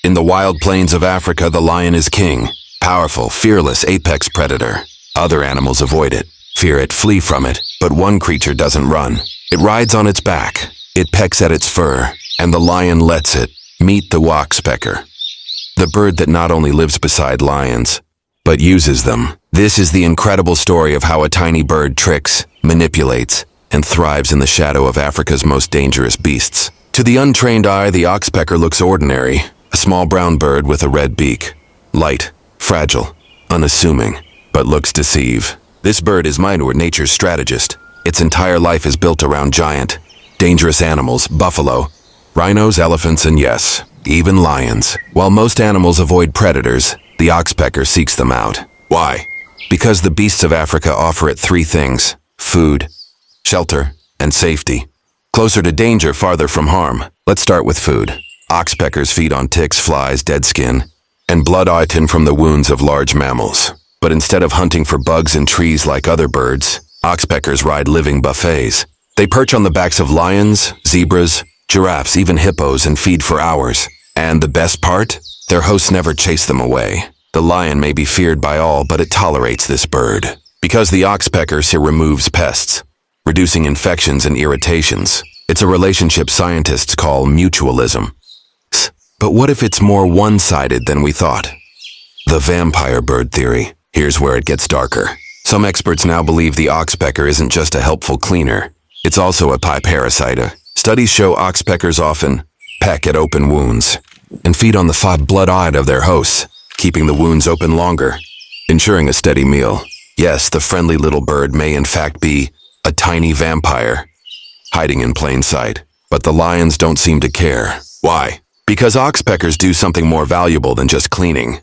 In the wild plains of Africa, the lion is king. Powerful, fearless, apex predator. Other animals avoid it, fear it, flee from it. But one creature doesn't run. It rides on its back. It pecks at its fur. And the lion lets it. Meet the Oxpecker. The bird that not only lives beside lions, but uses them. This is the incredible story of how a tiny bird tricks, manipulates, and thrives in the shadow of Africa's most dangerous beasts. To the untrained eye, the Oxpecker looks ordinary. A small brown bird with a red beak. Light, fragile, unassuming, but looks deceive. This bird is nature's strategist. Its entire life is built around giant, dangerous animals, buffalo, rhinos, elephants, and yes, even lions. While most animals avoid predators, the Oxpecker seeks them out. Why? Because the beasts of Africa offer it three things: food, shelter, and safety. Closer to danger, farther from harm. Let's start with food. Oxpeckers feed on ticks, flies, dead skin, and blood eaten from the wounds of large mammals. But instead of hunting for bugs in trees like other birds, Oxpeckers ride living buffets. They perch on the backs of lions, zebras, giraffes, even hippos, and feed for hours. And the best part? Their hosts never chase them away. The lion may be feared by all, but it tolerates this bird. Because the Oxpecker removes pests, reducing infections and irritations. It's a relationship scientists call mutualism. But what if it's more one-sided than we thought? The vampire bird theory. Here's where it gets darker. Some experts now believe the Oxpecker isn't just a helpful cleaner. It's also a parasite. Studies show Oxpeckers often peck at open wounds and feed on the blood of their hosts, keeping the wounds open longer, ensuring a steady meal. Yes, the friendly little bird may in fact be a tiny vampire, hiding in plain sight. But the lions don't seem to care. Why? Because Oxpeckers do something more valuable than just cleaning.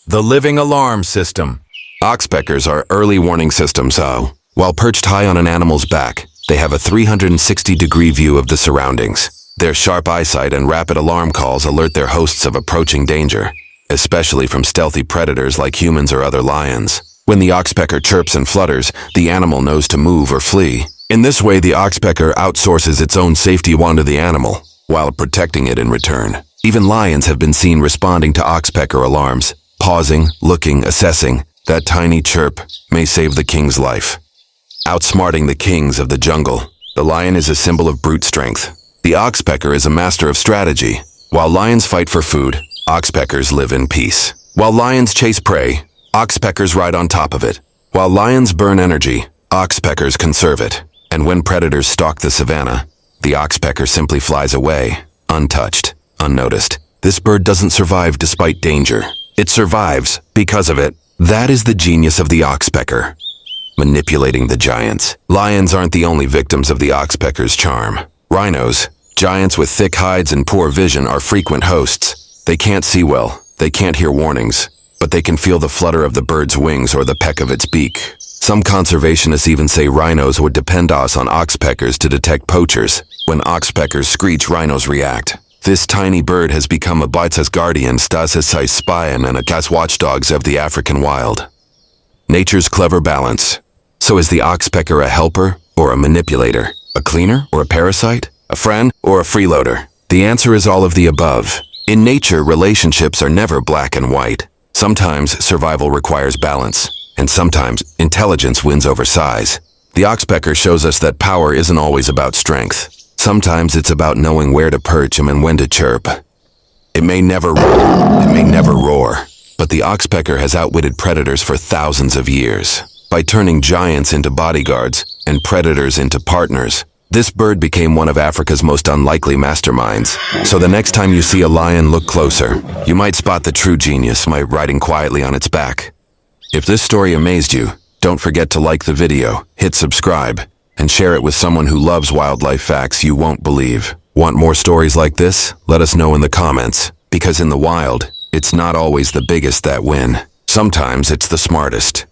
The living alarm system. Oxpeckers are early warning systems. While perched high on an animal's back, they have a 360-degree view of the surroundings. Their sharp eyesight and rapid alarm calls alert their hosts of approaching danger, especially from stealthy predators like humans or other lions. When the Oxpecker chirps and flutters, the animal knows to move or flee. In this way, the Oxpecker outsources its own safety onto the animal, while protecting it in return. Even lions have been seen responding to Oxpecker alarms, pausing, looking, assessing. That tiny chirp may save the king's life. Outsmarting the kings of the jungle. The lion is a symbol of brute strength. The Oxpecker is a master of strategy. While lions fight for food, Oxpeckers live in peace. While lions chase prey, Oxpeckers ride on top of it. While lions burn energy, Oxpeckers conserve it. And when predators stalk the savannah, the Oxpecker simply flies away, untouched, unnoticed. This bird doesn't survive despite danger. It survives because of it. That is the genius of the Oxpecker. Manipulating the giants. Lions aren't the only victims of the Oxpecker's charm. Rhinos, giants with thick hides and poor vision, are frequent hosts. They can't see well, they can't hear warnings, but they can feel the flutter of the bird's wings or the peck of its beak. Some conservationists even say rhinos would depend on Oxpeckers to detect poachers. When Oxpeckers screech, rhinos react. This tiny bird has become a Baitz's guardian, Stas spy, and a gas watchdogs of the African wild. Nature's clever balance. So is the Oxpecker a helper or a manipulator? A cleaner or a parasite? A friend or a freeloader? The answer is all of the above. In nature, relationships are never black and white. Sometimes survival requires balance, and sometimes intelligence wins over size. The Oxpecker shows us that power isn't always about strength. Sometimes it's about knowing where to perch and when to chirp. It may never roar, but the Oxpecker has outwitted predators for thousands of years. By turning giants into bodyguards and predators into partners, this bird became one of Africa's most unlikely masterminds. So the next time you see a lion, look closer. You might spot the true genius riding quietly on its back. If this story amazed you, don't forget to like the video, hit subscribe, and share it with someone who loves wildlife facts you won't believe. Want more stories like this? Let us know in the comments. Because in the wild, it's not always the biggest that win. Sometimes it's the smartest.